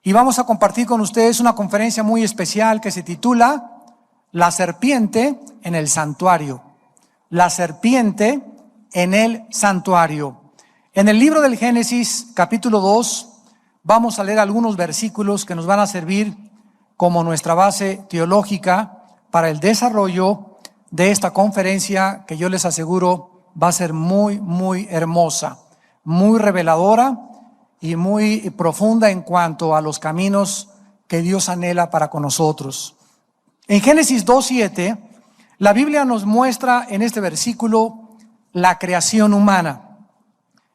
Y vamos a compartir con ustedes una conferencia muy especial que se titula La serpiente en el santuario. La serpiente en el santuario. En el libro del Génesis, capítulo 2, vamos a leer algunos versículos que nos van a servir como nuestra base teológica para el desarrollo de esta conferencia, que yo les aseguro va a ser muy, muy hermosa, muy reveladora y muy profunda en cuanto a los caminos que Dios anhela para con nosotros. En Génesis 2:7, la Biblia nos muestra en este versículo la creación humana.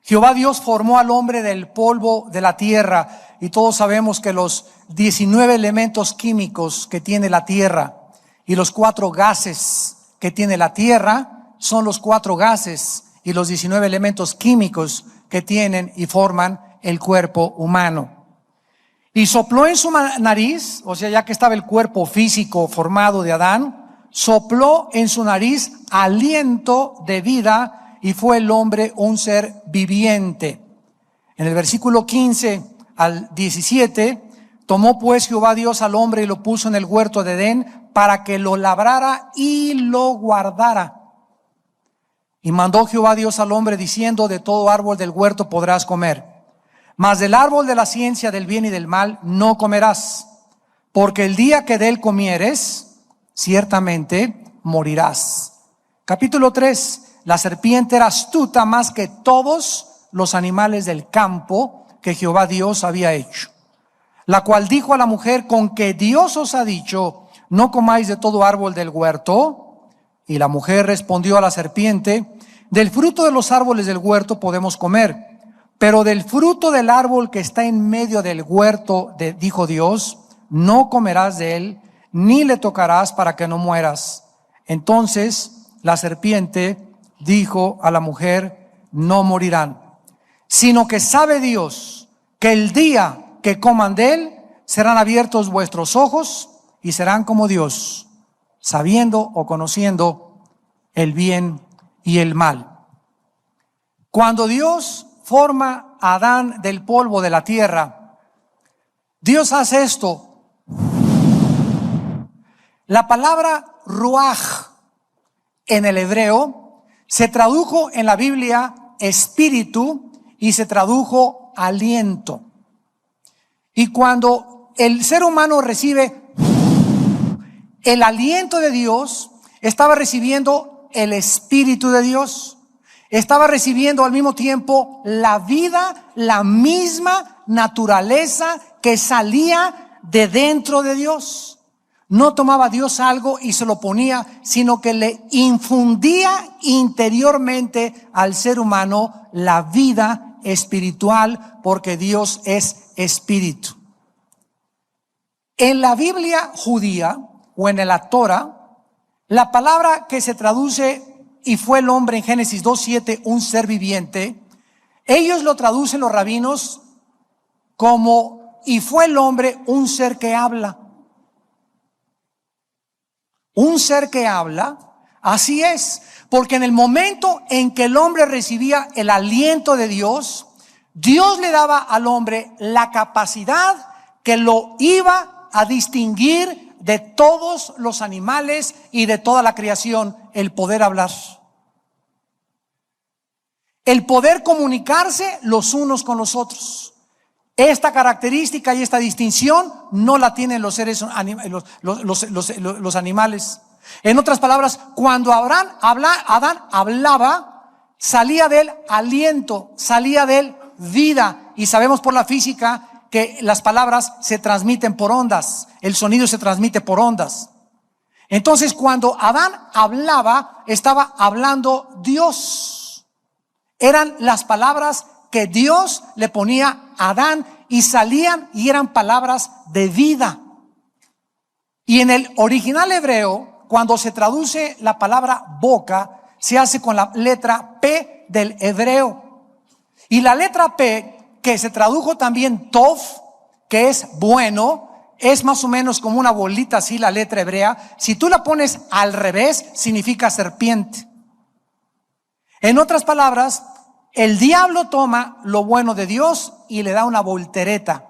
Jehová Dios formó al hombre del polvo de la tierra, y todos sabemos que los 19 elementos químicos que tiene la tierra y los 4 gases que tiene la tierra son los 4 gases y los 19 elementos químicos que tienen y forman el cuerpo humano. Y sopló en su nariz, o sea, ya que estaba el cuerpo físico formado de Adán, sopló en su nariz aliento de vida, y fue el hombre un ser viviente. En el versículo 15 al 17, tomó pues Jehová Dios al hombre y lo puso en el huerto de Edén para que lo labrara y lo guardara. Y mandó Jehová Dios al hombre diciendo: de todo árbol del huerto podrás comer, mas del árbol de la ciencia del bien y del mal no comerás, porque el día que de él comieres, ciertamente morirás. Capítulo 3. La serpiente era astuta más que todos los animales del campo que Jehová Dios había hecho, la cual dijo a la mujer: con que Dios os ha dicho, no comáis de todo árbol del huerto. Y la mujer respondió a la serpiente: del fruto de los árboles del huerto podemos comer, pero del fruto del árbol que está en medio del huerto, dijo Dios, no comerás de él, ni le tocarás, para que no mueras. Entonces la serpiente dijo a la mujer: no morirán, sino que sabe Dios que el día que coman de él serán abiertos vuestros ojos y serán como Dios, sabiendo o conociendo el bien y el mal. Cuando Dios forma a Adán del polvo de la tierra, Dios hace esto. La palabra ruaj en el hebreo se tradujo en la Biblia espíritu y se tradujo aliento. Y cuando el ser humano recibe el aliento de Dios, estaba recibiendo el espíritu de Dios, estaba recibiendo al mismo tiempo la vida, la misma naturaleza que salía de dentro de Dios. No tomaba Dios algo y se lo ponía, sino que le infundía interiormente al ser humano la vida espiritual, porque Dios es espíritu. En la Biblia judía o en la Torah, la palabra que se traduce y fue el hombre en Génesis 2:7 un ser viviente, ellos lo traducen los rabinos como y fue el hombre un ser que habla. Un ser que habla, así es, porque en el momento en que el hombre recibía el aliento de Dios, Dios le daba al hombre la capacidad que lo iba a distinguir de todos los animales y de toda la creación: el poder hablar, el poder comunicarse los unos con los otros. Esta característica y esta distinción no la tienen los seres los animales. En otras palabras, cuando Adán hablaba, salía de él aliento, salía de él vida. Y sabemos por la física que las palabras se transmiten por ondas, el sonido se transmite por ondas. Entonces, cuando Adán hablaba, estaba hablando Dios. Eran las palabras que Dios le ponía a Adán y salían y eran palabras de vida. Y en el original hebreo, cuando se traduce la palabra boca, se hace con la letra P del hebreo. Y la letra P, que se tradujo también Tov, que es bueno, es más o menos como una bolita así la letra hebrea. Si tú la pones al revés, significa serpiente. En otras palabras, el diablo toma lo bueno de Dios y le da una voltereta.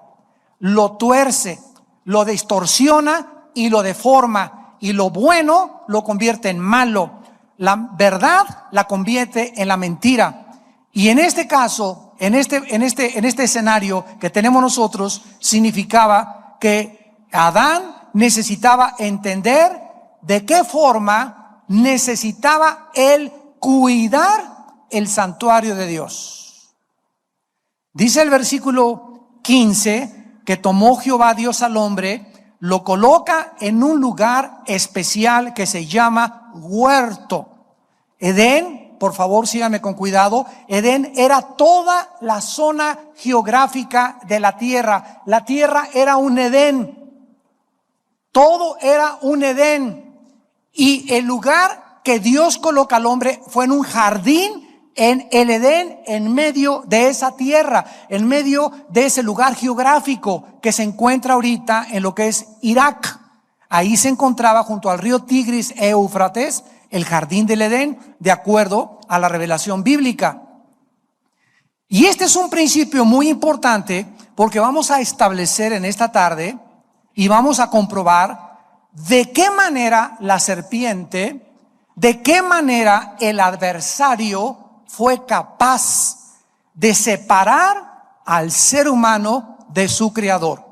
lo tuerce, lo distorsiona y lo deforma, y lo bueno lo convierte en malo, la verdad la convierte en la mentira. Y en este caso, en este escenario que tenemos nosotros, significaba que Adán necesitaba entender de qué forma necesitaba él cuidar el santuario de Dios. Dice el versículo 15 que tomó Jehová Dios al hombre, lo coloca en un lugar especial que se llama huerto. Edén, por favor síganme con cuidado, Edén era toda la zona geográfica de la tierra. La tierra era un Edén, todo era un Edén. Y el lugar que Dios coloca al hombre fue en un jardín, en el Edén, en medio de esa tierra, en medio de ese lugar geográfico que se encuentra ahorita en lo que es Irak. Ahí se encontraba junto al río Tigris e Éufrates el jardín del Edén, de acuerdo a la revelación bíblica. Y este es un principio muy importante, porque vamos a establecer en esta tarde y vamos a comprobar de qué manera la serpiente, de qué manera el adversario fue capaz de separar al ser humano de su creador.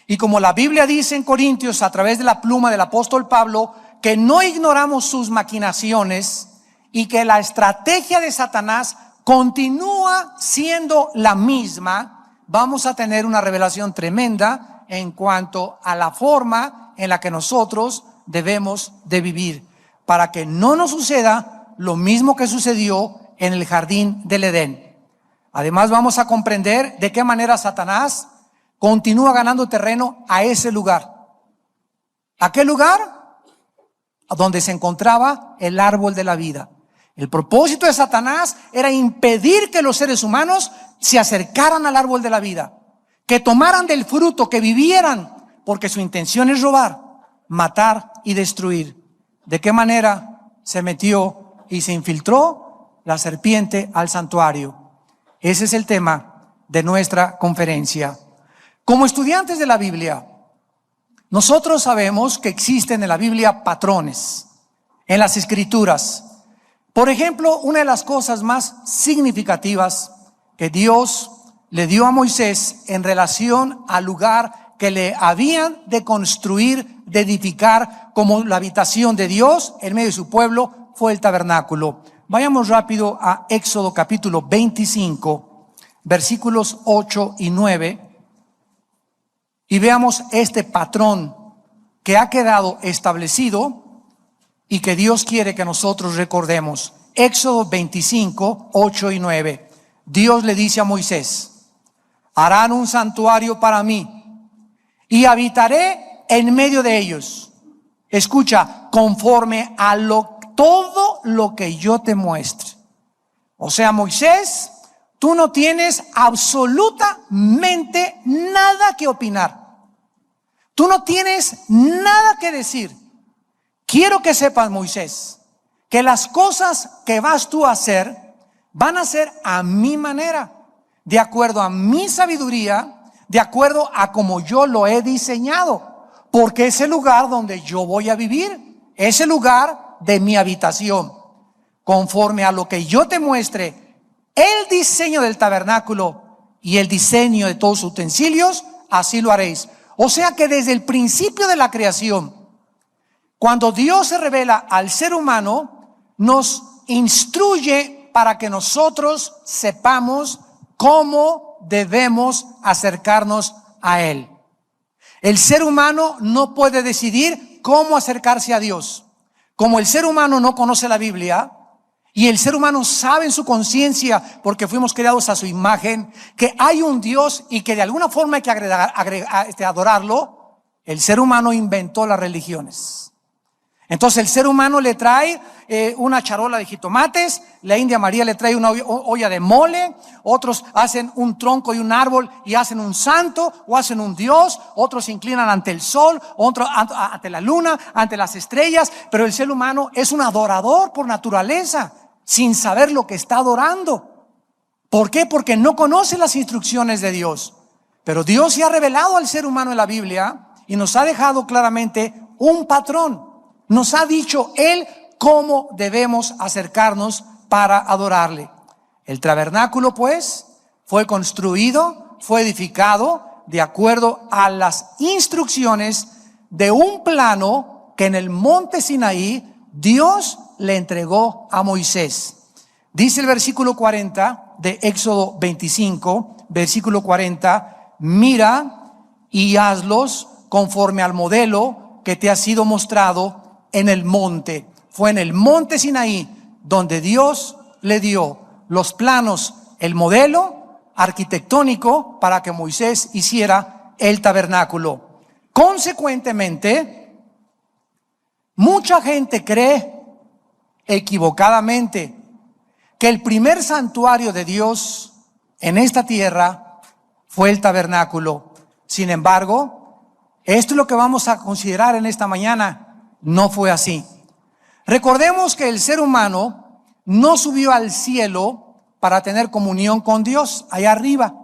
Y como la Biblia dice en Corintios, a través de la pluma del apóstol Pablo, que no ignoramos sus maquinaciones y que la estrategia de Satanás continúa siendo la misma, vamos a tener una revelación tremenda en cuanto a la forma en la que nosotros debemos de vivir, para que no nos suceda lo mismo que sucedió en el jardín del Edén. Además vamos a comprender de qué manera Satanás continúa ganando terreno a ese lugar. ¿A qué lugar? A donde se encontraba el árbol de la vida. El propósito de Satanás era impedir que los seres humanos se acercaran al árbol de la vida, que tomaran del fruto, que vivieran, porque su intención es robar, matar y destruir. ¿De qué manera se metió y se infiltró la serpiente al santuario? Ese es el tema de nuestra conferencia. Como estudiantes de la Biblia, nosotros sabemos que existen en la Biblia patrones, en las Escrituras. Por ejemplo, una de las cosas más significativas que Dios le dio a Moisés en relación al lugar que le habían de construir, de edificar como la habitación de Dios en medio de su pueblo, fue el tabernáculo. Vayamos rápido a Éxodo capítulo 25, versículos 8 y 9. Y veamos este patrón que ha quedado establecido y que Dios quiere que nosotros recordemos. Éxodo 25, 8 y 9. Dios le dice a Moisés: harán un santuario para mí y habitaré en medio de ellos. Escucha, conforme a todo lo que yo te muestre. O sea, Moisés, tú no tienes absolutamente nada que opinar. Tú no tienes nada que decir. Quiero que sepas, Moisés, que las cosas que vas tú a hacer van a ser a mi manera, de acuerdo a mi sabiduría, de acuerdo a como yo lo he diseñado, porque es el lugar donde yo voy a vivir, es el lugar de mi habitación. Conforme a lo que yo te muestre, el diseño del tabernáculo y el diseño de todos sus utensilios, así lo haréis. O sea que desde el principio de la creación, cuando Dios se revela al ser humano, nos instruye para que nosotros sepamos cómo debemos acercarnos a Él. El ser humano no puede decidir cómo acercarse a Dios. Como el ser humano no conoce la Biblia, y el ser humano sabe en su conciencia, porque fuimos creados a su imagen, que hay un Dios y que de alguna forma hay que adorarlo, el ser humano inventó las religiones. Entonces el ser humano le trae una charola de jitomates, la India María le trae una olla de mole, otros hacen un tronco y un árbol y hacen un santo o hacen un Dios, otros se inclinan ante el sol, otros ante la luna, ante las estrellas, pero el ser humano es un adorador por naturaleza, sin saber lo que está adorando. ¿Por qué? Porque no conoce las instrucciones de Dios. Pero Dios se ha revelado al ser humano en la Biblia y nos ha dejado claramente un patrón. Nos ha dicho Él cómo debemos acercarnos para adorarle. El tabernáculo, pues, fue construido, fue edificado de acuerdo a las instrucciones de un plano que en el monte Sinaí Dios le entregó a Moisés. Dice el versículo 40 de Éxodo 25, versículo 40, mira y hazlos conforme al modelo que te ha sido mostrado en el monte. Fue en el monte Sinaí donde Dios le dio los planos, el modelo arquitectónico para que Moisés hiciera el tabernáculo. Consecuentemente, mucha gente cree equivocadamente que el primer santuario de Dios en esta tierra fue el tabernáculo. Sin embargo, esto es lo que vamos a considerar en esta mañana. No fue así. Recordemos que el ser humano no subió al cielo para tener comunión con Dios allá arriba,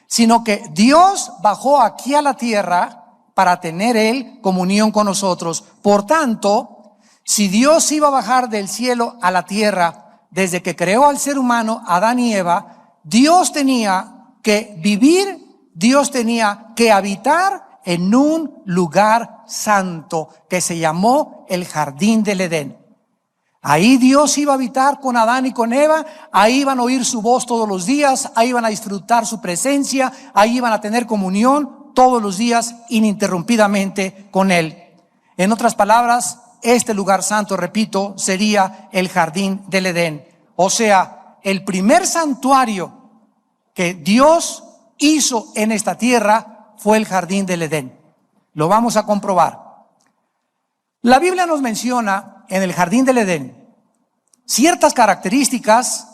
sino que Dios bajó aquí a la tierra para tener Él comunión con nosotros. Por tanto, si Dios iba a bajar del cielo a la tierra desde que creó al ser humano, Adán y Eva, Dios tenía que vivir, Dios tenía que habitar en un lugar santo que se llamó el Jardín del Edén. Ahí Dios iba a habitar con Adán y con Eva, ahí iban a oír su voz todos los días, ahí iban a disfrutar su presencia, ahí iban a tener comunión todos los días ininterrumpidamente con Él. En otras palabras, este lugar santo, repito, sería el Jardín del Edén. O sea, el primer santuario que Dios hizo en esta tierra fue el Jardín del Edén. Lo vamos a comprobar. La Biblia nos menciona en el Jardín del Edén ciertas características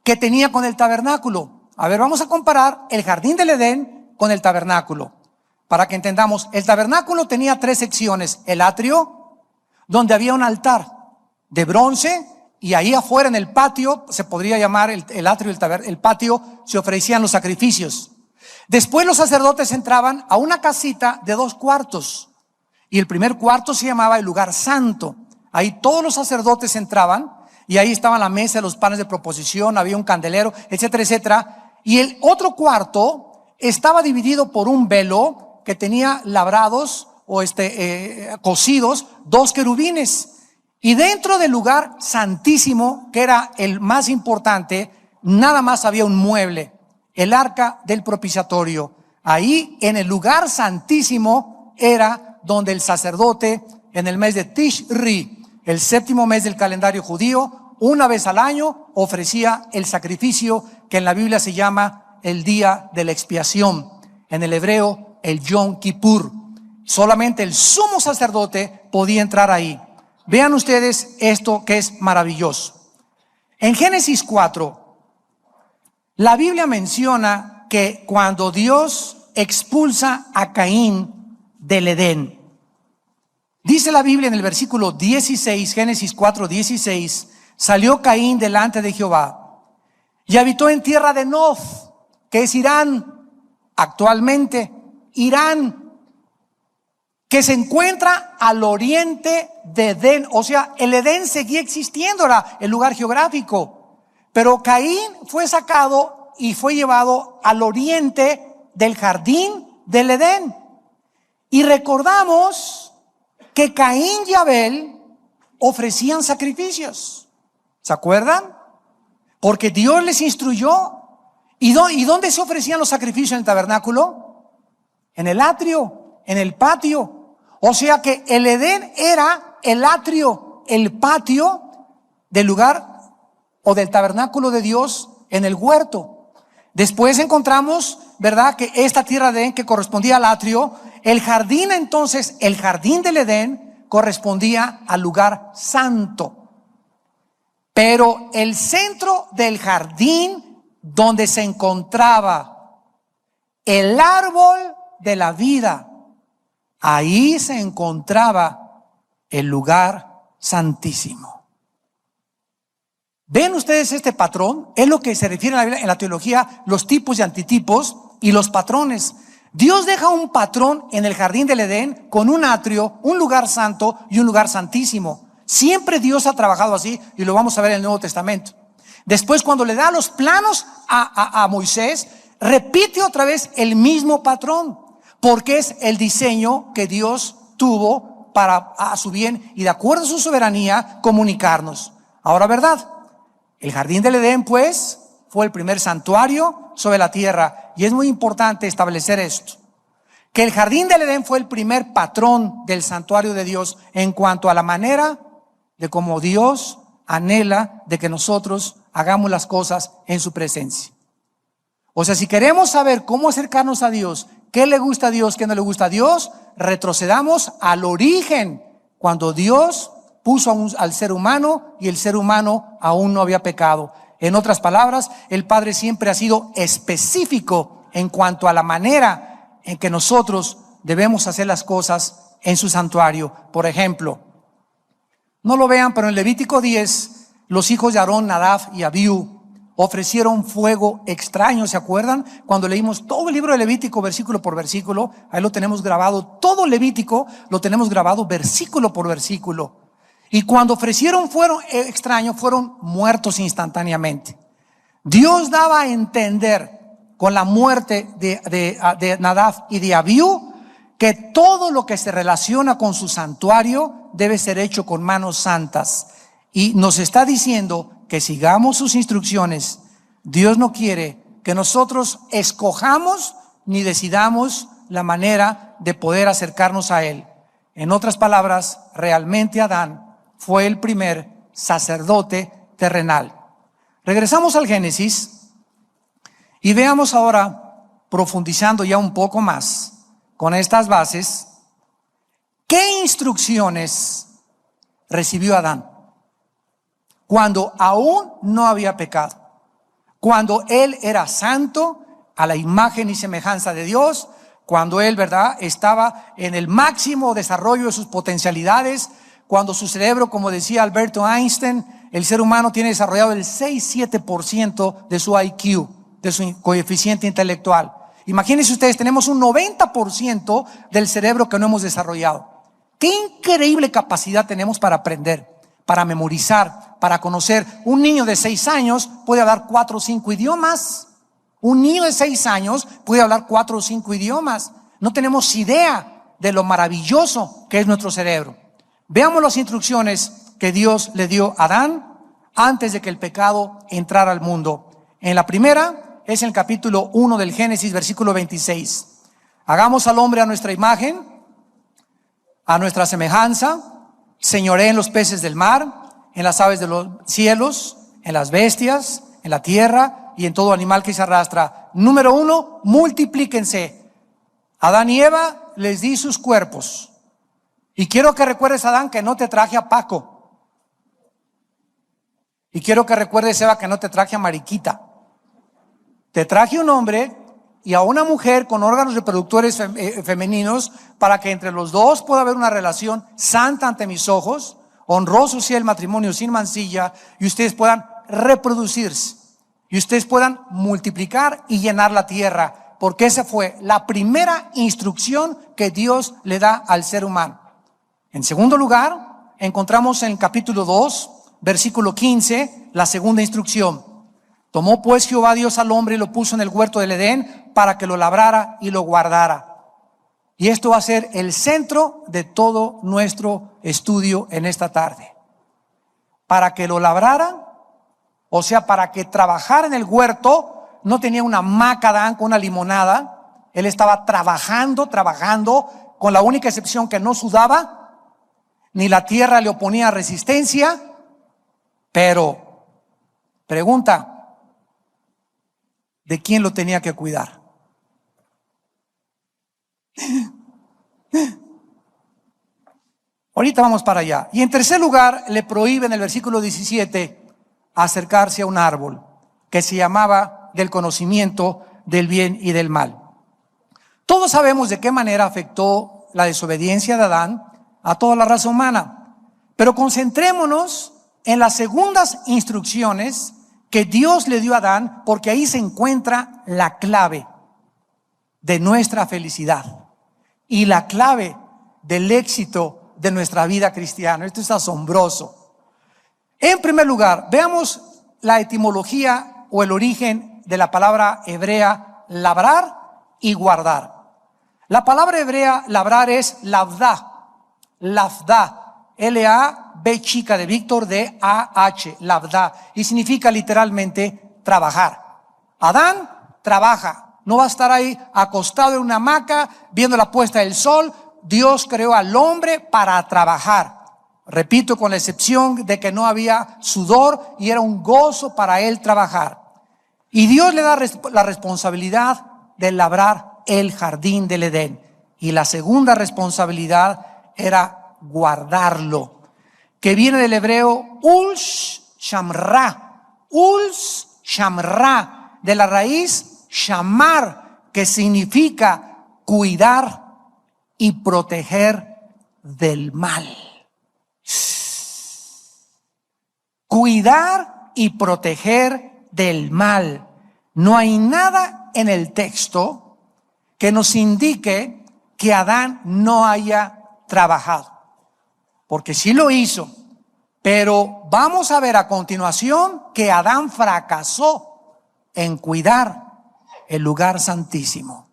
que tenía con el tabernáculo. A ver, vamos a comparar el Jardín del Edén con el tabernáculo. Para que entendamos, el tabernáculo tenía 3 secciones. El atrio, donde había un altar de bronce, y ahí afuera en el patio, se podría llamar el atrio, el patio, se ofrecían los sacrificios. Después los sacerdotes entraban a una casita de 2 cuartos, y el primer cuarto se llamaba el lugar santo. Ahí todos los sacerdotes entraban, y ahí estaba la mesa de los panes de proposición, había un candelero, etcétera, etcétera. Y el otro cuarto estaba dividido por un velo que tenía labrados o cosidos 2 querubines. Y dentro del lugar santísimo, que era el más importante, nada más había un mueble, el arca del propiciatorio. Ahí en el lugar santísimo era donde el sacerdote en el mes de Tishri, el 7º mes del calendario judío, una vez al año ofrecía el sacrificio que en la Biblia se llama el día de la expiación, en el hebreo el Yom Kippur. Solamente el sumo sacerdote podía entrar ahí. Vean ustedes esto que es maravilloso. En Génesis 4, la Biblia menciona que cuando Dios expulsa a Caín del Edén, dice la Biblia en el versículo 16, Génesis 4, 16, salió Caín delante de Jehová y habitó en tierra de Nod, que es Irán, actualmente Irán, que se encuentra al oriente de Edén. O sea, el Edén seguía existiendo, era el lugar geográfico, pero Caín fue sacado y fue llevado al oriente del Jardín del Edén. Y recordamos que Caín y Abel ofrecían sacrificios. ¿Se acuerdan? Porque Dios les instruyó. ¿Y dónde se ofrecían los sacrificios en el tabernáculo? En el atrio, en el patio. O sea que el Edén era el atrio, el patio del lugar o del tabernáculo de Dios en el huerto. Después encontramos, ¿verdad?, que esta tierra de Edén que correspondía al atrio, el jardín entonces, el Jardín del Edén correspondía al lugar santo. Pero el centro del jardín donde se encontraba el árbol de la vida, ahí se encontraba el lugar santísimo. ¿Ven ustedes este patrón? Es lo que se refiere en la teología, los tipos y antitipos y los patrones. Dios deja un patrón en el jardín del Edén con un atrio, un lugar santo y un lugar santísimo. Siempre Dios ha trabajado así y lo vamos a ver en el Nuevo Testamento. Después, cuando le da los planos a Moisés, repite otra vez el mismo patrón, porque es el diseño que Dios tuvo para a su bien y de acuerdo a su soberanía comunicarnos. Ahora, ¿verdad? El jardín del Edén, pues, fue el primer santuario sobre la tierra, y es muy importante establecer esto, que el jardín del Edén fue el primer patrón del santuario de Dios en cuanto a la manera de cómo Dios anhela de que nosotros hagamos las cosas en su presencia. O sea, si queremos saber cómo acercarnos a Dios, qué le gusta a Dios, qué no le gusta a Dios, retrocedamos al origen, cuando Dios puso al ser humano y el ser humano aún no había pecado. En otras palabras, el Padre siempre ha sido específico en cuanto a la manera en que nosotros debemos hacer las cosas en su santuario. Por ejemplo, no lo vean, pero en Levítico 10, los hijos de Aarón, Nadab y Abiú, ofrecieron fuego extraño. ¿Se acuerdan? Cuando leímos todo el libro de Levítico, versículo por versículo, ahí lo tenemos grabado, todo Levítico lo tenemos grabado versículo por versículo. Y cuando ofrecieron fuego extraño, fueron muertos instantáneamente. Dios daba a entender con la muerte de Nadab y de Abiú que todo lo que se relaciona con su santuario debe ser hecho con manos santas. Y nos está diciendo que sigamos sus instrucciones. Dios no quiere que nosotros escojamos ni decidamos la manera de poder acercarnos a Él. En otras palabras, realmente Adán fue el primer sacerdote terrenal. Regresamos al Génesis y veamos ahora, profundizando ya un poco más con estas bases, ¿qué instrucciones recibió Adán cuando aún no había pecado? Cuando él era santo, a la imagen y semejanza de Dios, cuando él, ¿verdad?, estaba en el máximo desarrollo de sus potencialidades, cuando su cerebro, como decía Alberto Einstein, el ser humano tiene desarrollado el 6-7% de su IQ, de su coeficiente intelectual. Imagínense ustedes, tenemos un 90% del cerebro que no hemos desarrollado. Qué increíble capacidad tenemos para aprender, para memorizar, para conocer. Un niño de 6 años puede hablar 4 o 5 idiomas. Un niño de 6 años puede hablar 4 o 5 idiomas. No tenemos idea de lo maravilloso que es nuestro cerebro. Veamos las instrucciones que Dios le dio a Adán antes de que el pecado entrara al mundo. En la primera es en el capítulo 1 del Génesis, versículo 26. Hagamos al hombre a nuestra imagen, a nuestra semejanza, señoree en los peces del mar, en las aves de los cielos, en las bestias, en la tierra y en todo animal que se arrastra. Número 1, multiplíquense. Adán y Eva les di sus cuerpos. Y quiero que recuerdes, Adán, que no te traje a Paco. Y quiero que recuerdes, Eva, que no te traje a Mariquita. Te traje un hombre y a una mujer con órganos reproductores femeninos para que entre los dos pueda haber una relación santa ante mis ojos, honroso sea el matrimonio sin mancilla, y ustedes puedan reproducirse, y ustedes puedan multiplicar y llenar la tierra, porque esa fue la primera instrucción que Dios le da al ser humano. En segundo lugar, encontramos en el capítulo 2, versículo 15, la segunda instrucción. Tomó pues Jehová Dios al hombre y lo puso en el huerto del Edén para que lo labrara y lo guardara. Y esto va a ser el centro de todo nuestro estudio en esta tarde. Para que lo labrara, o sea, para que trabajara en el huerto. No tenía una hamaca Adán con una limonada. Él estaba trabajando, con la única excepción que no sudaba, ni la tierra le oponía resistencia. Pero, pregunta, ¿de quién lo tenía que cuidar? Ahorita vamos para allá. Y en tercer lugar, le prohíbe en el versículo 17 acercarse a un árbol que se llamaba del conocimiento del bien y del mal. Todos sabemos de qué manera afectó la desobediencia de Adán a toda la raza humana, pero concentrémonos en las segundas instrucciones que Dios le dio a Adán, porque ahí se encuentra la clave. de nuestra felicidad y la clave del éxito de nuestra vida cristiana. Esto es asombroso. En primer lugar, veamos la etimología o el origen de la palabra hebrea labrar y guardar. La palabra hebrea labrar es lavda, L-A-B chica de Víctor, D-A-H, lavda, y significa literalmente trabajar. Adán trabaja, no va a estar ahí acostado en una hamaca viendo la puesta del sol. Dios creó al hombre para trabajar. Repito, con la excepción de que no había sudor y era un gozo para él trabajar. Y Dios le da la responsabilidad de labrar el jardín del Edén. Y la segunda responsabilidad era guardarlo, que viene del hebreo uls shamra, de la raíz shamar, que significa cuidar y proteger del mal. Cuidar y proteger del mal. No hay nada en el texto que nos indique que Adán no haya trabajado, porque sí lo hizo, pero vamos a ver a continuación que Adán fracasó en cuidar el lugar santísimo,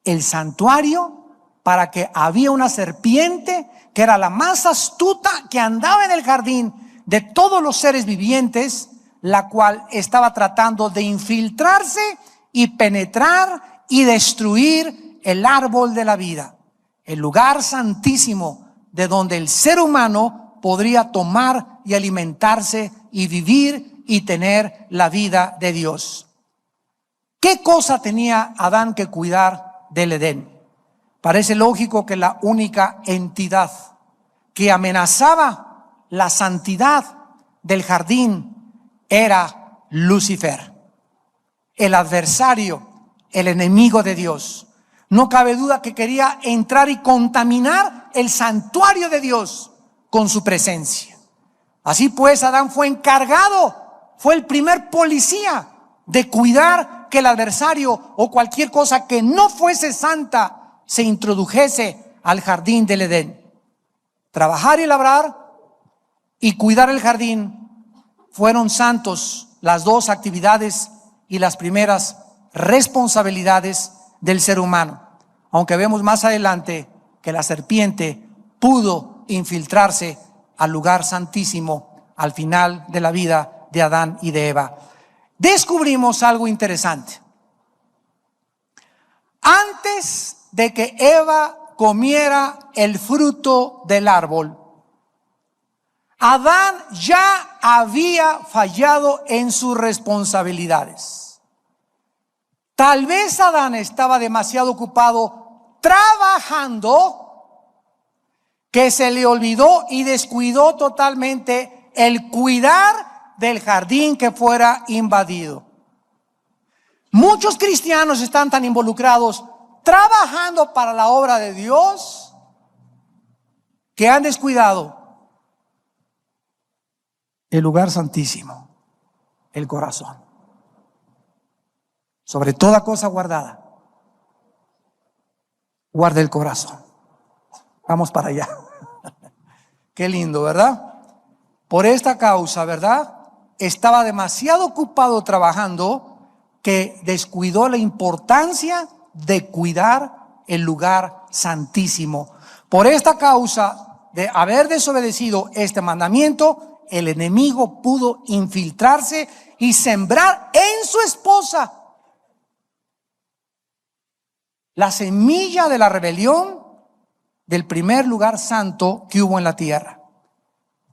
el santuario, para que había una serpiente que era la más astuta que andaba en el jardín de todos los seres vivientes, la cual estaba tratando de infiltrarse y penetrar y destruir el árbol de la vida, el lugar santísimo de donde el ser humano podría tomar y alimentarse y vivir y tener la vida de Dios. ¿Qué cosa tenía Adán que cuidar del Edén? Parece lógico que la única entidad que amenazaba la santidad del jardín era Lucifer, el adversario, el enemigo de Dios. No cabe duda que quería entrar y contaminar el santuario de Dios con su presencia. Así pues, Adán fue encargado, fue el primer policía de cuidar que el adversario o cualquier cosa que no fuese santa se introdujese al jardín del Edén. Trabajar y labrar y cuidar el jardín fueron santos, las dos actividades y las primeras responsabilidades del ser humano, aunque vemos más adelante que la serpiente pudo infiltrarse al lugar santísimo al final de la vida de Adán y de Eva. Descubrimos algo interesante. Antes de que Eva comiera el fruto del árbol, Adán ya había fallado en sus responsabilidades. Tal vez Adán estaba demasiado ocupado trabajando que se le olvidó y descuidó totalmente el cuidar del jardín que fuera invadido. Muchos cristianos están tan involucrados trabajando para la obra de Dios que han descuidado el lugar santísimo, el corazón. Sobre toda cosa guardada, guarda el corazón. Vamos para allá. Qué lindo, ¿verdad? Por esta causa, ¿verdad? Estaba demasiado ocupado trabajando que descuidó la importancia de cuidar el lugar santísimo. Por esta causa de haber desobedecido este mandamiento, el enemigo pudo infiltrarse y sembrar en su esposa la semilla de la rebelión del primer lugar santo que hubo en la tierra.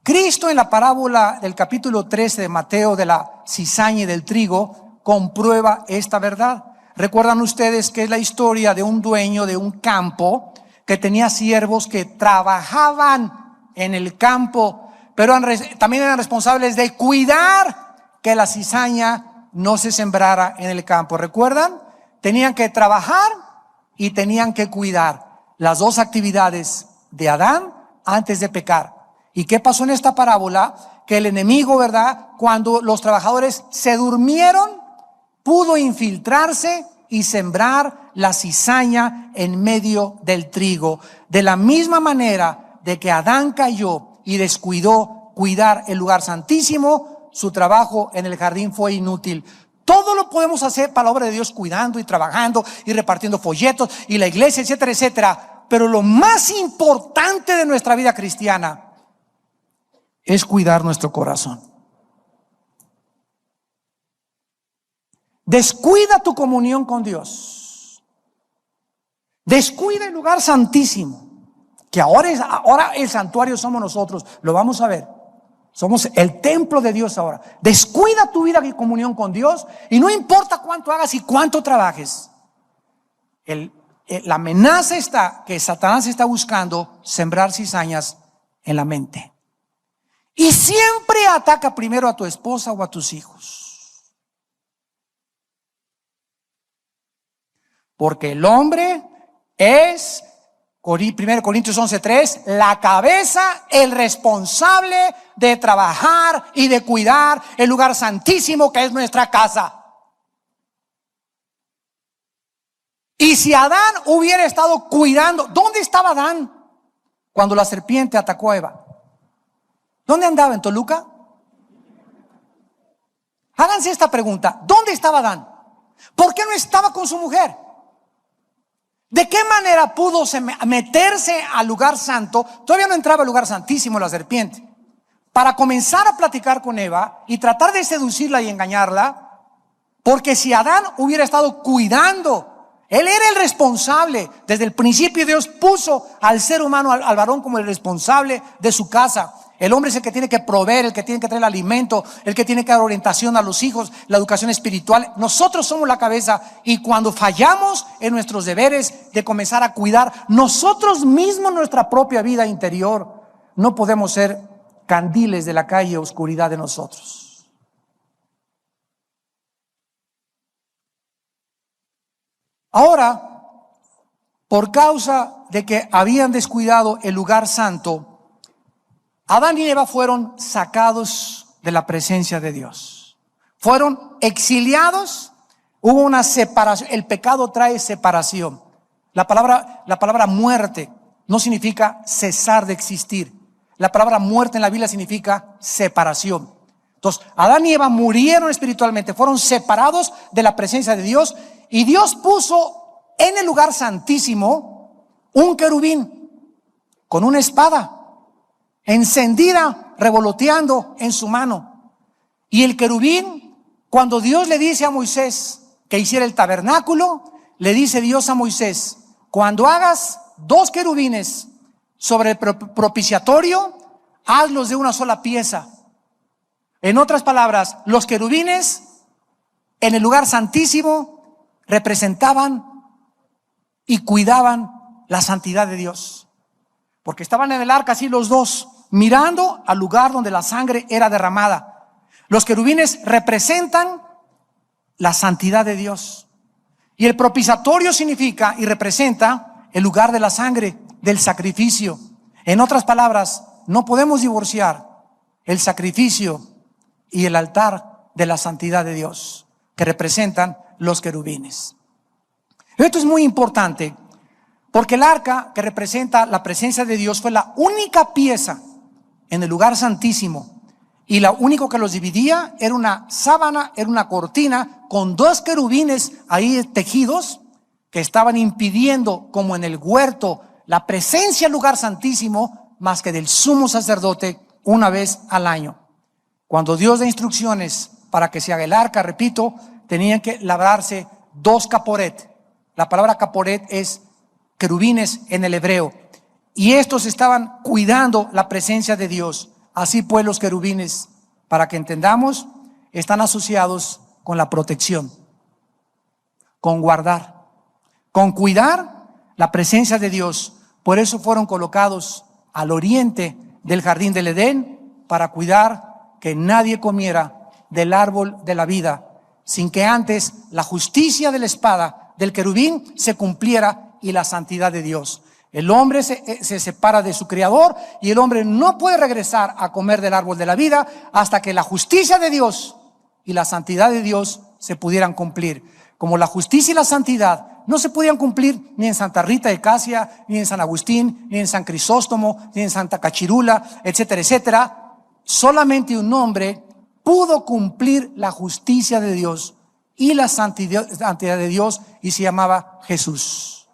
Cristo, en la parábola del capítulo 13 de Mateo de la cizaña y del trigo, comprueba esta verdad. Recuerdan ustedes que es la historia de un dueño de un campo que tenía siervos que trabajaban en el campo, pero también eran responsables de cuidar que la cizaña no se sembrara en el campo. ¿Recuerdan? Tenían que trabajar y tenían que cuidar, las dos actividades de Adán antes de pecar. ¿Y qué pasó en esta parábola? Que el enemigo, ¿verdad?, cuando los trabajadores se durmieron, pudo infiltrarse y sembrar la cizaña en medio del trigo. De la misma manera de que Adán cayó y descuidó cuidar el lugar santísimo, su trabajo en el jardín fue inútil. Todo lo podemos hacer para la obra de Dios, cuidando y trabajando y repartiendo folletos y la iglesia, etcétera, etcétera. Pero lo más importante de nuestra vida cristiana es cuidar nuestro corazón. Descuida tu comunión con Dios. Descuida el lugar santísimo, que ahora el santuario somos nosotros. Lo vamos a ver. Somos el templo de Dios ahora. Descuida tu vida de comunión con Dios y no importa cuánto hagas y cuánto trabajes. La amenaza está que Satanás está buscando sembrar cizañas en la mente. Y siempre ataca primero a tu esposa o a tus hijos. Porque el hombre es, 1 Corintios 11:3, la cabeza, el responsable de trabajar y de cuidar el lugar santísimo que es nuestra casa. Y si Adán hubiera estado cuidando, ¿dónde estaba Adán cuando la serpiente atacó a Eva? ¿Dónde andaba? ¿En Toluca? Háganse esta pregunta: ¿dónde estaba Adán? ¿Por qué no estaba con su mujer? ¿De qué manera pudo meterse al lugar santo? Todavía no entraba al lugar santísimo la serpiente, para comenzar a platicar con Eva y tratar de seducirla y engañarla. Porque si Adán hubiera estado cuidando, él era el responsable. Desde el principio Dios puso al ser humano, al varón, como el responsable de su casa. El hombre es el que tiene que proveer, el que tiene que traer el alimento, el que tiene que dar orientación a los hijos, la educación espiritual. Nosotros somos la cabeza, y cuando fallamos en nuestros deberes de comenzar a cuidar nosotros mismos nuestra propia vida interior, no podemos ser candiles de la calle, oscuridad de nosotros. Ahora, por causa de que habían descuidado el lugar santo, Adán y Eva fueron sacados de la presencia de Dios. Fueron exiliados. Hubo una separación. El pecado trae separación. La palabra muerte no significa cesar de existir. La palabra muerte en la Biblia significa separación. Entonces, Adán y Eva murieron espiritualmente, fueron separados de la presencia de Dios, y Dios puso en el lugar santísimo un querubín con una espada encendida, revoloteando en su mano. Y el querubín, cuando Dios le dice a Moisés que hiciera el tabernáculo, le dice Dios a Moisés: cuando hagas 2 querubines sobre el propiciatorio, hazlos de una sola pieza. En otras palabras, los querubines en el lugar santísimo representaban y cuidaban la santidad de Dios, porque estaban en el arca así los dos, mirando al lugar donde la sangre era derramada. Los querubines representan la santidad de Dios, y el propiciatorio significa y representa el lugar de la sangre, del sacrificio. En otras palabras, no podemos divorciar el sacrificio y el altar de la santidad de Dios, que representan los querubines. Esto es muy importante, porque el arca, que representa la presencia de Dios, fue la única pieza en el lugar santísimo, y lo único que los dividía era una sábana, era una cortina con 2 querubines ahí tejidos, que estaban impidiendo, como en el huerto, la presencia del lugar santísimo, más que del sumo sacerdote una vez al año. Cuando Dios da instrucciones para que se haga el arca, repito, tenían que labrarse 2 caporet. La palabra caporet es querubines en el hebreo, y estos estaban cuidando la presencia de Dios. Así pues, los querubines, para que entendamos, están asociados con la protección, con guardar, con cuidar la presencia de Dios. Por eso fueron colocados al oriente del jardín del Edén, para cuidar que nadie comiera del árbol de la vida, sin que antes la justicia de la espada del querubín se cumpliera y la santidad de Dios. El hombre se separa de su creador, y el hombre no puede regresar a comer del árbol de la vida hasta que la justicia de Dios y la santidad de Dios se pudieran cumplir. como la justicia y la santidad no se podían cumplir ni en Santa Rita de Casia, ni en San Agustín, ni en San Crisóstomo, ni en Santa Cachirula, etcétera, etcétera, solamente un hombre pudo cumplir la justicia de Dios y la santidad de Dios, y se llamaba Jesús.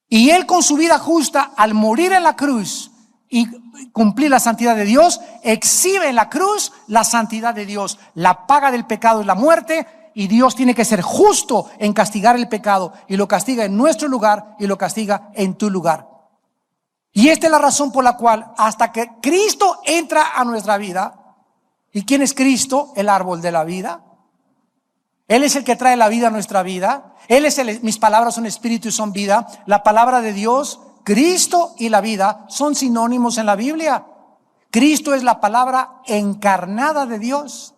Y él, con su vida justa, al morir en la cruz y cumplir la santidad de Dios, exhibe en la cruz la santidad de Dios. La paga del pecado es la muerte, y Dios tiene que ser justo en castigar el pecado, y lo castiga en nuestro lugar y lo castiga en tu lugar. Y esta es la razón por la cual, hasta que Cristo entra a nuestra vida. ¿Y quién es Cristo? El árbol de la vida. Él es el que trae la vida a nuestra vida. Él es mis palabras son espíritu y son vida. La palabra de Dios, Cristo y la vida son sinónimos en la Biblia. Cristo es la palabra encarnada de Dios.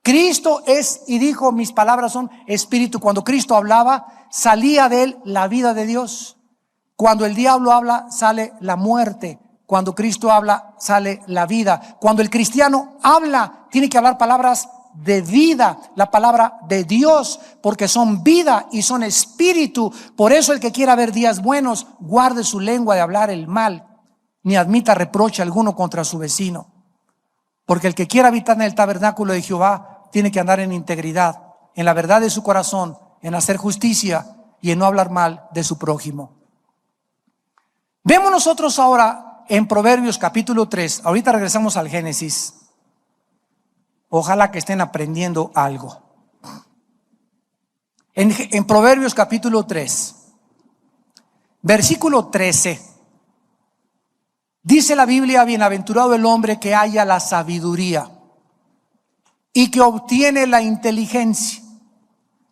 Cristo es, y dijo, mis palabras son espíritu. Cuando Cristo hablaba, salía de él la vida de Dios. Cuando el diablo habla, sale la muerte. Cuando Cristo habla, sale la vida. Cuando el cristiano habla, tiene que hablar palabras de vida, la palabra de Dios, porque son vida y son espíritu. Por eso el que quiera ver días buenos, guarde su lengua de hablar el mal, ni admita reproche alguno contra su vecino. Porque el que quiera habitar en el tabernáculo de Jehová tiene que andar en integridad, en la verdad de su corazón, en hacer justicia y en no hablar mal de su prójimo. Vemos nosotros ahora en Proverbios capítulo 3. Ahorita regresamos al Génesis. Ojalá que estén aprendiendo algo. En Proverbios capítulo 3, versículo 13, dice la Biblia: bienaventurado el hombre que halla la sabiduría y que obtiene la inteligencia.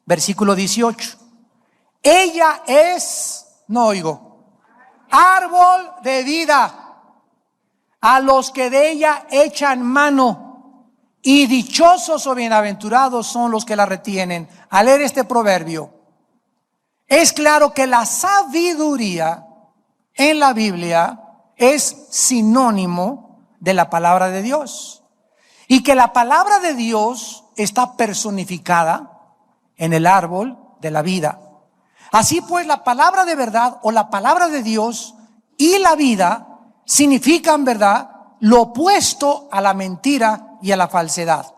Versículo 18, ella es, no oigo, árbol de vida a los que de ella echan mano. Y dichosos o bienaventurados son los que la retienen. Al leer este proverbio, es claro que la sabiduría en la Biblia es sinónimo de la palabra de Dios, y que la palabra de Dios está personificada en el árbol de la vida. Así pues, la palabra de verdad o la palabra de Dios y la vida significan, ¿verdad?, lo opuesto a la mentira y a la falsedad.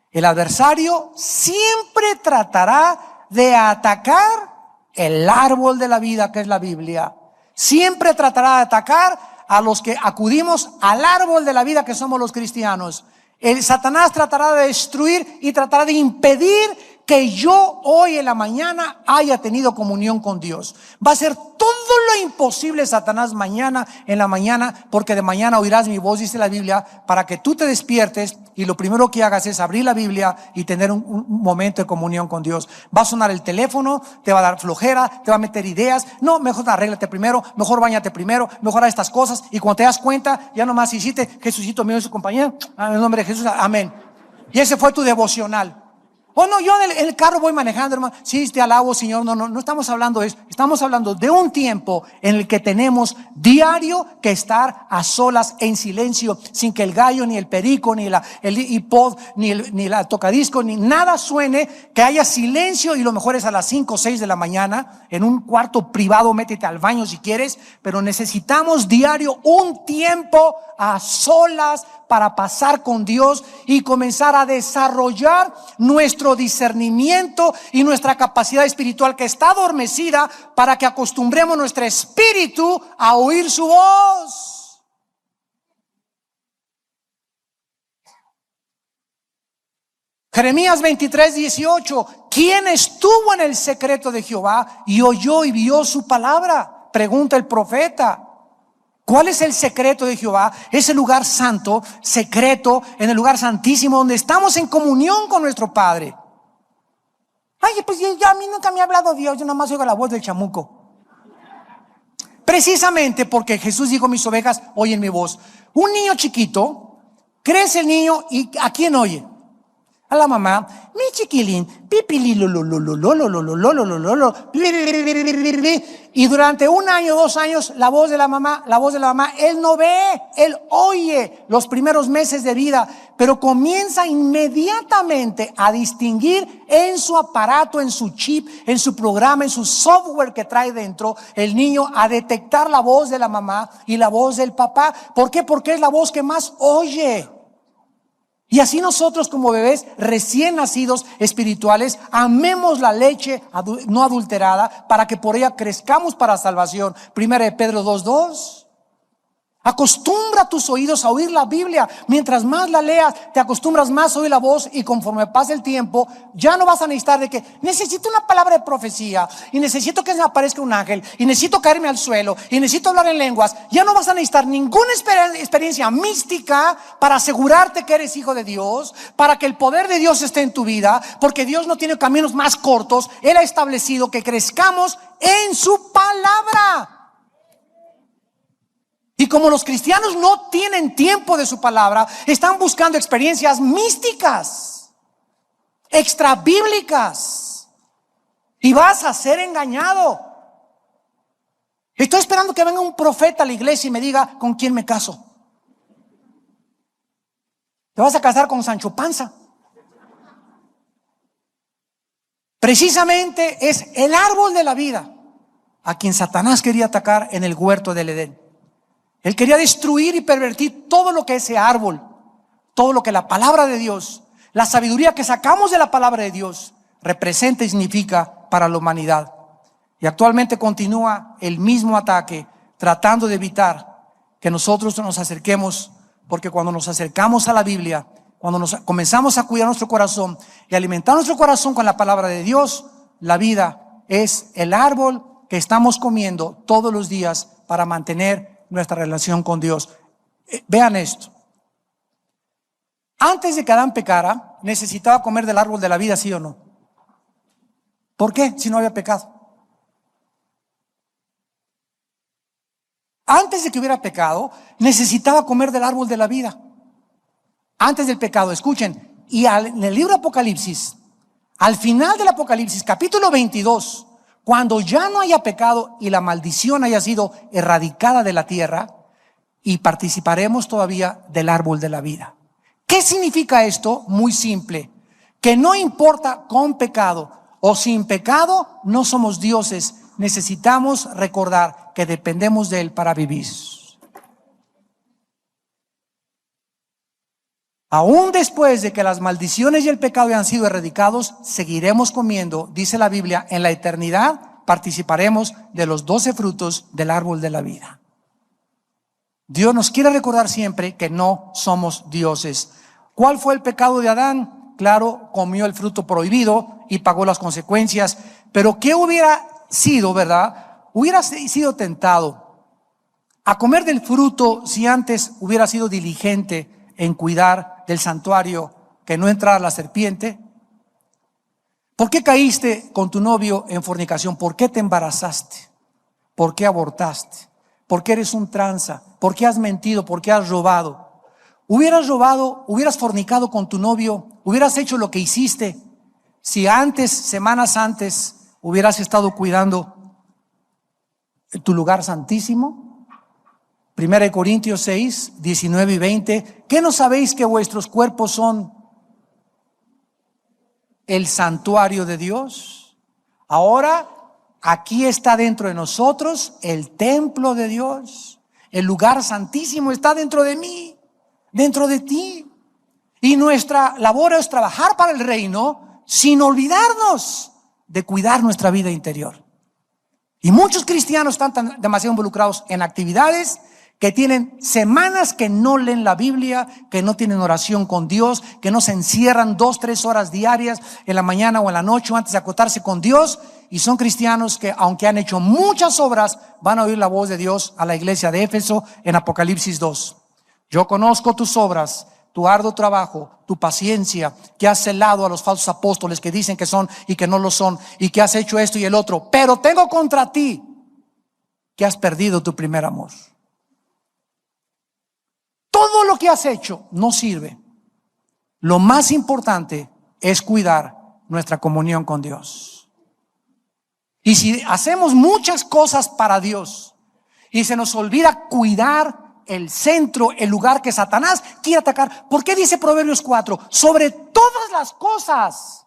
El adversario siempre tratará de atacar el árbol de la vida, que es la Biblia. Siempre tratará de atacar a los que acudimos al árbol de la vida, que somos los cristianos. El Satanás tratará de destruir y tratará de impedir que yo hoy en la mañana haya tenido comunión con Dios. Va a ser todo lo imposible, Satanás, mañana en la mañana, porque de mañana oirás mi voz, dice la Biblia, para que tú te despiertes y lo primero que hagas es abrir la Biblia y tener un momento de comunión con Dios. Va a sonar el teléfono, te va a dar flojera, te va a meter ideas. No, mejor arréglate primero, mejor báñate primero, mejor haz estas cosas, y cuando te das cuenta, ya nomás hiciste Jesucito mío y su compañía, en el nombre de Jesús, amén. Y ese fue tu devocional. Oh, no, yo en el carro voy manejando, hermano. Sí, te alabo, Señor. No estamos hablando de eso. Estamos hablando de un tiempo en el que tenemos diario que estar a solas, en silencio, sin que el gallo, ni el perico, ni el iPod, ni la tocadisco, ni nada suene, que haya silencio. Y lo mejor es a las 5 o 6 de la mañana, en un cuarto privado. Métete al baño si quieres, pero necesitamos diario un tiempo a solas para pasar con Dios y comenzar a desarrollar nuestro discernimiento y nuestra capacidad espiritual, que está adormecida, para que acostumbremos nuestro espíritu a oír su voz. Jeremías 23:18. ¿Quién estuvo en el secreto de Jehová y oyó y vio su palabra? Pregunta el profeta. ¿Cuál es el secreto de Jehová? Es el lugar santo, secreto, en el lugar santísimo, donde estamos en comunión con nuestro Padre. Ay, pues ya a mí nunca me ha hablado Dios, yo nada más oigo la voz del chamuco. Precisamente porque Jesús dijo: mis ovejas oyen mi voz. Un niño chiquito, crece el niño, ¿y a quién oye? A la mamá. Mi chiquilín, y durante 1 año, 2 años, la voz de la mamá, él no ve, él oye los primeros meses de vida. pero comienza inmediatamente a distinguir en su aparato, en su chip, en su programa, en su software que trae dentro el niño, a detectar la voz de la mamá y la voz del papá. ¿Por qué? Porque es la voz que más oye. Y así nosotros, como bebés recién nacidos espirituales, amemos la leche no adulterada para que por ella crezcamos para salvación. 1 Pedro 2:2. Acostumbra tus oídos a oír la Biblia. Mientras más la leas, te acostumbras más a oír la voz, y conforme pase el tiempo, ya no vas a necesitar de que necesito una palabra de profecía, y necesito que me aparezca un ángel, y necesito caerme al suelo, y necesito hablar en lenguas. Ya no vas a necesitar ninguna experiencia mística para asegurarte que eres hijo de Dios, para que el poder de Dios esté en tu vida, porque Dios no tiene caminos más cortos. Él ha establecido que crezcamos en su palabra. Y como los cristianos no tienen tiempo de su palabra, están buscando experiencias místicas, extrabíblicas, y vas a ser engañado. Estoy esperando que venga un profeta a la iglesia y me diga: ¿con quién me caso? ¿Te vas a casar con Sancho Panza? Precisamente es el árbol de la vida a quien Satanás quería atacar en el huerto del Edén. Él quería destruir y pervertir todo lo que ese árbol, todo lo que la palabra de Dios, la sabiduría que sacamos de la palabra de Dios, representa y significa para la humanidad. Y actualmente continúa el mismo ataque, tratando de evitar que nosotros nos acerquemos, porque cuando nos acercamos a la Biblia, cuando nos comenzamos a cuidar nuestro corazón y alimentar nuestro corazón con la palabra de Dios, la vida es el árbol que estamos comiendo todos los días para mantener nuestra relación con Dios. Vean esto. Antes de que Adán pecara, necesitaba comer del árbol de la vida, ¿sí o no? ¿Por qué? Si no había pecado. Antes de que hubiera pecado, necesitaba comer del árbol de la vida. Antes del pecado, escuchen. Y en el libro de Apocalipsis, al final del Apocalipsis, capítulo 22, cuando ya no haya pecado y la maldición haya sido erradicada de la tierra, y participaremos todavía del árbol de la vida. ¿Qué significa esto? Muy simple: que no importa con pecado o sin pecado, no somos dioses. Necesitamos recordar que dependemos de Él para vivir. Aún después de que las maldiciones y el pecado hayan sido erradicados, seguiremos comiendo, dice la Biblia, en la eternidad participaremos de los 12 frutos del árbol de la vida. Dios nos quiere recordar siempre que no somos dioses. ¿Cuál fue el pecado de Adán? Claro, comió el fruto prohibido y pagó las consecuencias. Pero ¿qué hubiera sido, verdad? Hubiera sido tentado a comer del fruto si antes hubiera sido diligente en cuidar del santuario, que no entrara la serpiente. ¿Por qué caíste con tu novio en fornicación? ¿Por qué te embarazaste? ¿Por qué abortaste? ¿Por qué eres un tranza? ¿Por qué has mentido? ¿Por qué has robado? Hubieras robado, hubieras fornicado con tu novio, hubieras hecho lo que hiciste si antes, semanas antes, hubieras estado cuidando tu lugar santísimo. 1 Corintios 6, 19 y 20. ¿Qué no sabéis que vuestros cuerpos son el santuario de Dios? Ahora, aquí está dentro de nosotros el templo de Dios. El lugar santísimo está dentro de mí, dentro de ti. Y nuestra labor es trabajar para el reino sin olvidarnos de cuidar nuestra vida interior. Y muchos cristianos están demasiado involucrados en actividades que tienen semanas que no leen la Biblia, que no tienen oración con Dios, que no se encierran 2-3 horas diarias en la mañana o en la noche antes de acostarse con Dios. Y son cristianos que, aunque han hecho muchas obras, van a oír la voz de Dios a la iglesia de Éfeso en Apocalipsis 2. Yo conozco tus obras, tu arduo trabajo, tu paciencia, que has celado a los falsos apóstoles que dicen que son y que no lo son, y que has hecho esto y el otro. Pero tengo contra ti que has perdido tu primer amor. Todo lo que has hecho no sirve. Lo más importante es cuidar nuestra comunión con Dios. Y si hacemos muchas cosas para Dios y se nos olvida cuidar el centro, el lugar que Satanás quiere atacar. ¿Por qué dice Proverbios 4? Sobre todas las cosas,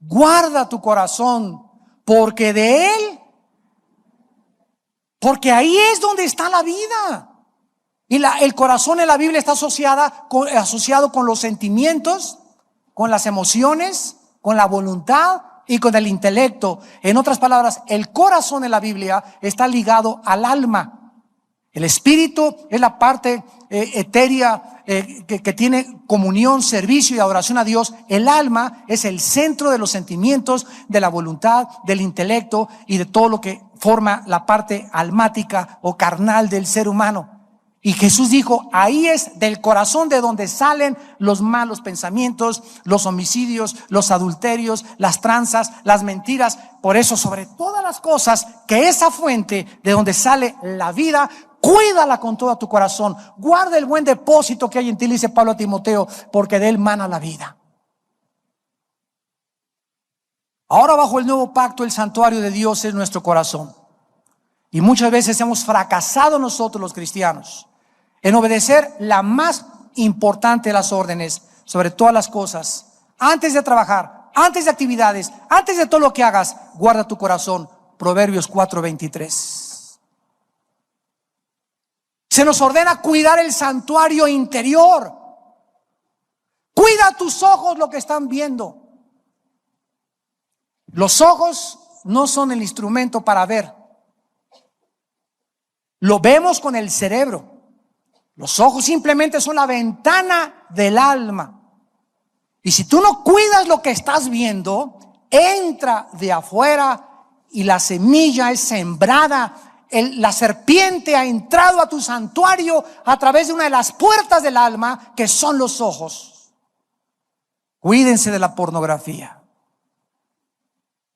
guarda tu corazón, porque ahí es donde está la vida. Y el corazón en la Biblia está asociado con los sentimientos, con las emociones, con la voluntad y con el intelecto. En otras palabras, el corazón en la Biblia está ligado al alma. El espíritu es la parte etérea que tiene comunión, servicio y adoración a Dios. El alma es el centro de los sentimientos, de la voluntad, del intelecto y de todo lo que forma la parte almática o carnal del ser humano. Y Jesús dijo, ahí es del corazón de donde salen los malos pensamientos, los homicidios, los adulterios, las tranzas, las mentiras. Por eso, sobre todas las cosas, que esa fuente de donde sale la vida, cuídala con todo tu corazón. Guarda el buen depósito que hay en ti, le dice Pablo a Timoteo, porque de él mana la vida. Ahora, bajo el nuevo pacto, el santuario de Dios es nuestro corazón. Y muchas veces hemos fracasado nosotros los cristianos en obedecer la más importante de las órdenes sobre todas las cosas. Antes de trabajar, antes de actividades, antes de todo lo que hagas, guarda tu corazón. Proverbios 4:23. Se nos ordena cuidar el santuario interior. Cuida tus ojos lo que están viendo. Los ojos no son el instrumento para ver. Lo vemos con el cerebro. Los ojos simplemente son la ventana del alma. Y si tú no cuidas lo que estás viendo, entra de afuera y la semilla es sembrada. La serpiente ha entrado a tu santuario a través de una de las puertas del alma, que son los ojos. Cuídense de la pornografía.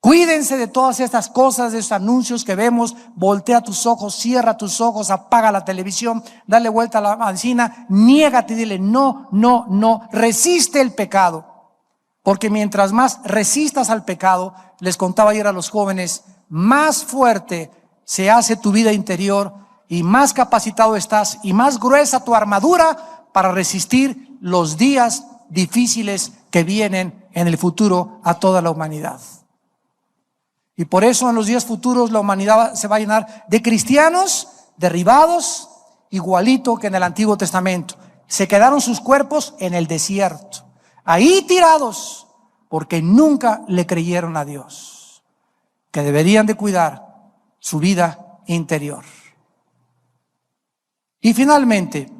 Cuídense de todas estas cosas, de esos anuncios que vemos. Voltea tus ojos, cierra tus ojos, apaga la televisión, dale vuelta a la manzana, niégate y dile no, no, no. Resiste el pecado, porque mientras más resistas al pecado, les contaba ayer a los jóvenes, más fuerte se hace tu vida interior y más capacitado estás y más gruesa tu armadura para resistir los días difíciles que vienen en el futuro a toda la humanidad. Y por eso en los días futuros la humanidad se va a llenar de cristianos derribados, igualito que en el Antiguo Testamento. Se quedaron sus cuerpos en el desierto, ahí tirados, porque nunca le creyeron a Dios, que deberían de cuidar su vida interior. Y finalmente,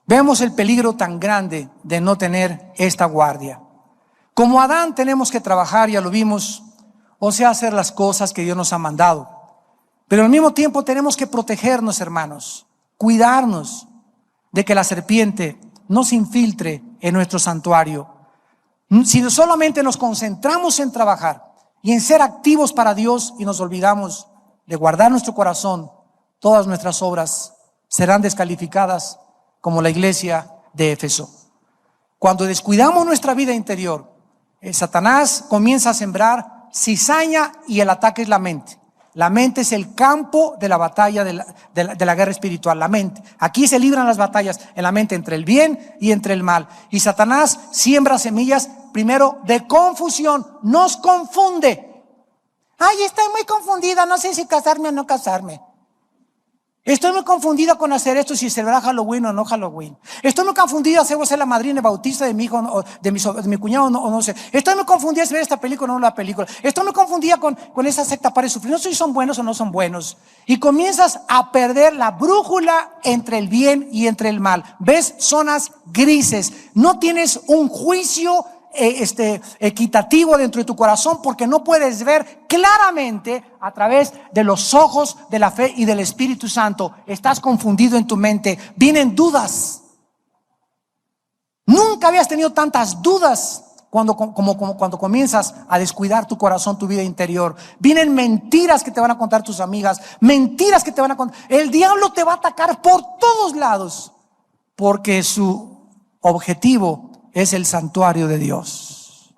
vemos el peligro tan grande de no tener esta guardia. Como Adán tenemos que trabajar, ya lo vimos, o sea, hacer las cosas que Dios nos ha mandado. Pero al mismo tiempo tenemos que protegernos, hermanos, cuidarnos de que la serpiente no se infiltre en nuestro santuario. Si solamente nos concentramos en trabajar y en ser activos para Dios y nos olvidamos de guardar nuestro corazón, todas nuestras obras serán descalificadas, como la iglesia de Éfeso. Cuando descuidamos nuestra vida interior, Satanás comienza a sembrar cizaña y el ataque es la mente. La mente es el campo de la batalla de la guerra espiritual, la mente. Aquí se libran las batallas en la mente entre el bien y entre el mal. Y Satanás siembra semillas primero de confusión, nos confunde. Ay, estoy muy confundida, no sé si casarme o no casarme. Estoy muy confundida con hacer esto, si celebrar Halloween o no Halloween. Estoy muy confundida si voy a ser la madrina bautista de mi hijo o de mi cuñado o no sé. Estoy muy confundida si ver esta película o no la película. Estoy muy confundida con esa secta para sufrir. No sé si son buenos o no son buenos. Y comienzas a perder la brújula entre el bien y entre el mal. Ves zonas grises. No tienes un juicio equitativo dentro de tu corazón, porque no puedes ver claramente a través de los ojos de la fe y del Espíritu Santo. Estás confundido en tu mente, vienen dudas. Nunca habías tenido tantas dudas como cuando comienzas a descuidar tu corazón, tu vida interior. Vienen mentiras que te van a contar tus amigas, mentiras que te van a contar. El diablo te va a atacar por todos lados, porque su objetivo es el santuario de Dios,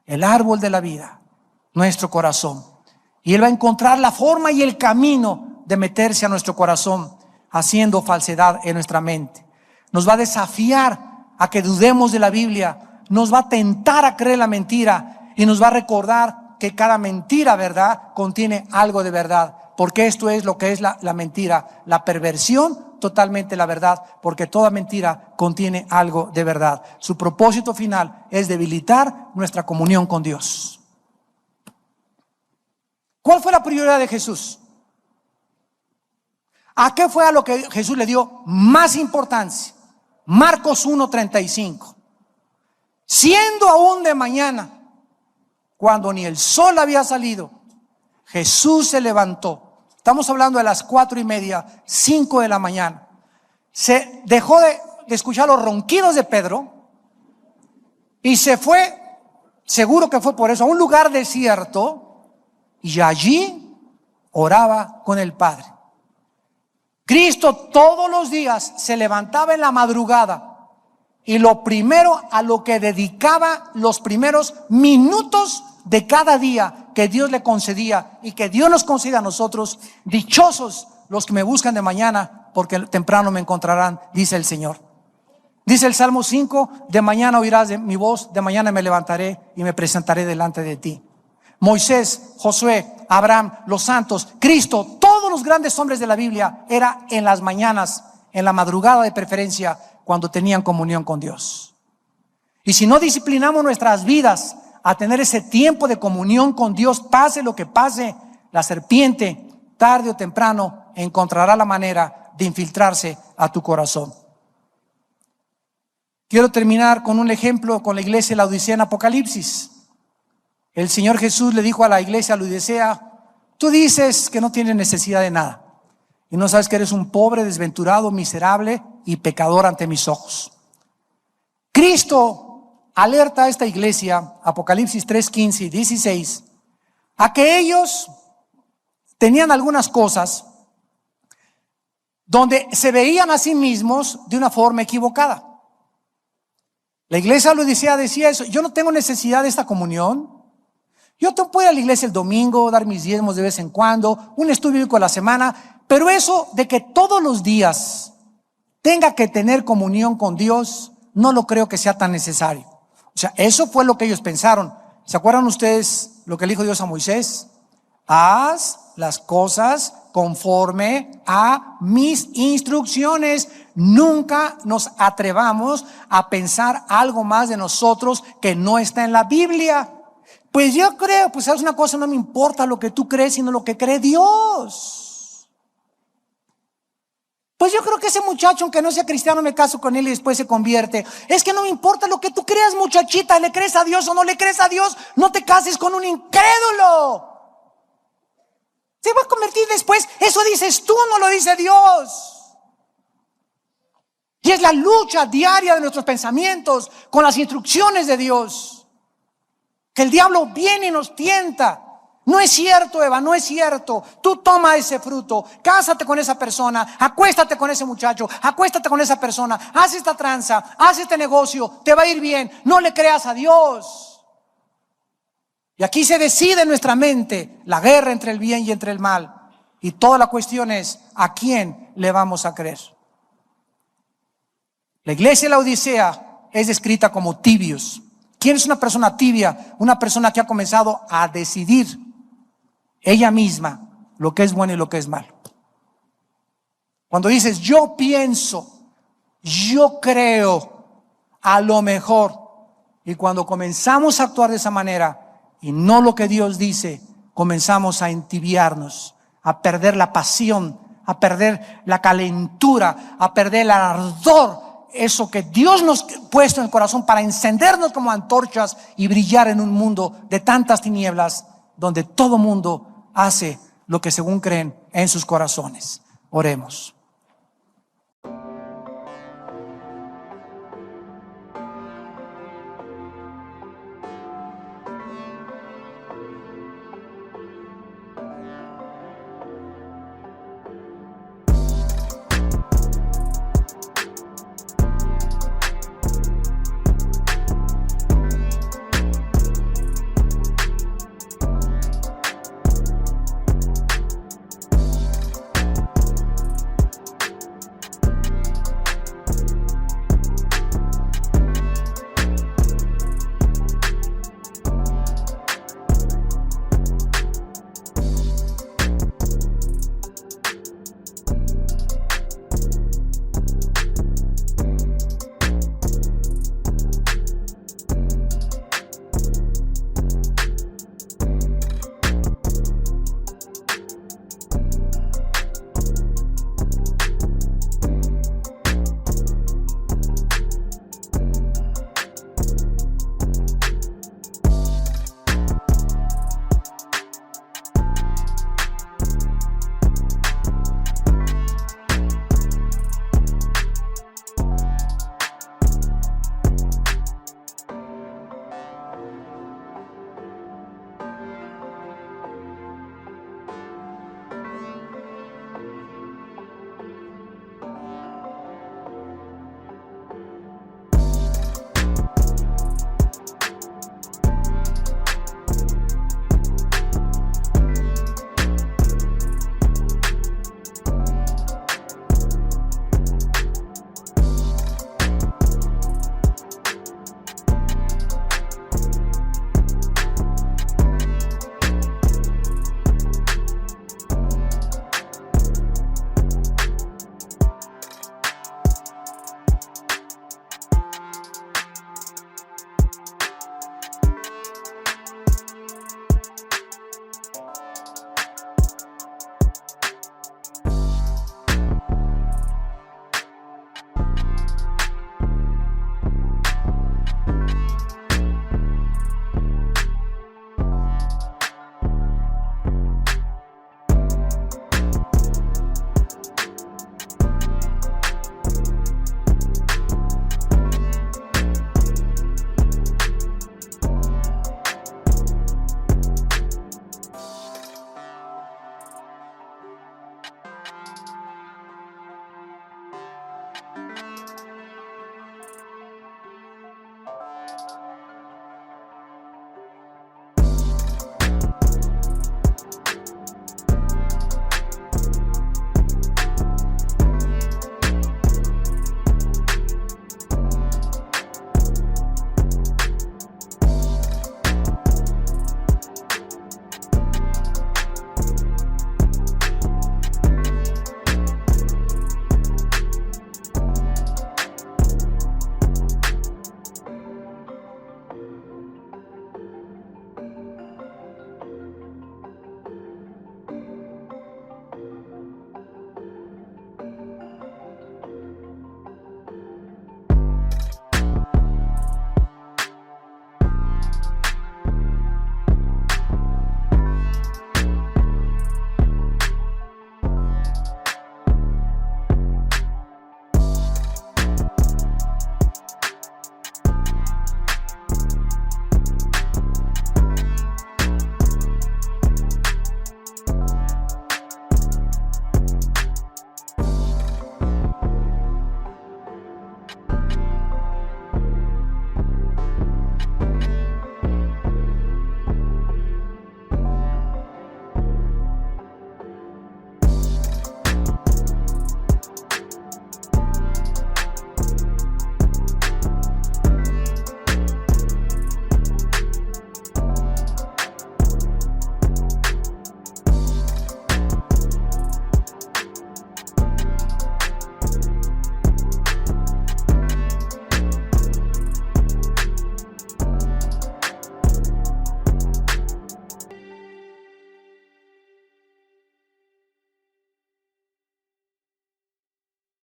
el árbol de la vida, nuestro corazón. Y Él va a encontrar la forma y el camino de meterse a nuestro corazón, haciendo falsedad en nuestra mente. Nos va a desafiar a que dudemos de la Biblia, nos va a tentar a creer la mentira y nos va a recordar que cada mentira, ¿verdad?, contiene algo de verdad. Porque esto es lo que es la mentira, la perversión, totalmente la verdad, porque toda mentira contiene algo de verdad. Su propósito final es debilitar nuestra comunión con Dios. ¿Cuál fue la prioridad de Jesús? ¿A qué fue a lo que Jesús le dio más importancia? Marcos 1:35. Siendo aún de mañana, cuando ni el sol había salido, Jesús se levantó. Estamos hablando de las 4:30, 5 de la mañana. Se dejó de escuchar los ronquidos de Pedro y se fue, seguro que fue por eso, a un lugar desierto, y allí oraba con el Padre. Cristo todos los días se levantaba en la madrugada y lo primero a lo que dedicaba los primeros minutos de cada día que Dios le concedía y que Dios nos conceda a nosotros: dichosos los que me buscan de mañana, porque temprano me encontrarán, dice el Señor. Dice el Salmo 5: de mañana oirás de mi voz, de mañana me levantaré y me presentaré delante de ti. Moisés, Josué, Abraham, los santos, Cristo, todos los grandes hombres de la Biblia, era en las mañanas, en la madrugada de preferencia, cuando tenían comunión con Dios. Y si no disciplinamos nuestras vidas a tener ese tiempo de comunión con Dios, pase lo que pase, la serpiente tarde o temprano encontrará la manera de infiltrarse a tu corazón. Quiero terminar con un ejemplo con la iglesia de la Odisea en Apocalipsis. El Señor Jesús le dijo a la iglesia de la Odisea: tú dices que no tienes necesidad de nada y no sabes que eres un pobre, desventurado, miserable y pecador ante mis ojos. Cristo alerta a esta iglesia, Apocalipsis 3:15 y 16, a que ellos tenían algunas cosas donde se veían a sí mismos de una forma equivocada. La iglesia de la Odisea decía eso: yo no tengo necesidad de esta comunión. Yo te puedo ir a la iglesia el domingo, dar mis diezmos de vez en cuando, un estudio bíblico a la semana, pero eso de que todos los días tenga que tener comunión con Dios, no lo creo que sea tan necesario. O sea, eso fue lo que ellos pensaron. ¿Se acuerdan ustedes lo que le dijo Dios a Moisés? Haz las cosas conforme a mis instrucciones. Nunca nos atrevamos a pensar algo más de nosotros que no está en la Biblia. Pues yo creo, pues sabes una cosa, no me importa lo que tú crees, sino lo que cree Dios. Pues yo creo que ese muchacho, aunque no sea cristiano, me caso con él y después se convierte. Es que no me importa lo que tú creas, muchachita, ¿le crees a Dios o no le crees a Dios? No te cases con un incrédulo. Se va a convertir después. Eso dices tú, no lo dice Dios. Y es la lucha diaria de nuestros pensamientos con las instrucciones de Dios, que el diablo viene y nos tienta. No es cierto, Eva, no es cierto. Tú toma ese fruto, cásate con esa persona, acuéstate con ese muchacho, acuéstate con esa persona, haz esta tranza, haz este negocio, te va a ir bien. No le creas a Dios. Y aquí se decide en nuestra mente la guerra entre el bien y entre el mal. Y toda la cuestión es: ¿a quién le vamos a creer? La iglesia de la Odisea es descrita como tibios. ¿Quién es una persona tibia? Una persona que ha comenzado a decidir ella misma lo que es bueno y lo que es malo. Cuando dices yo pienso, yo creo, a lo mejor, y cuando comenzamos a actuar de esa manera y no lo que Dios dice, comenzamos a entibiarnos, a perder la pasión, a perder la calentura, a perder el ardor, eso que Dios nos ha puesto en el corazón para encendernos como antorchas y brillar en un mundo de tantas tinieblas donde todo mundo hace lo que según creen en sus corazones. Oremos.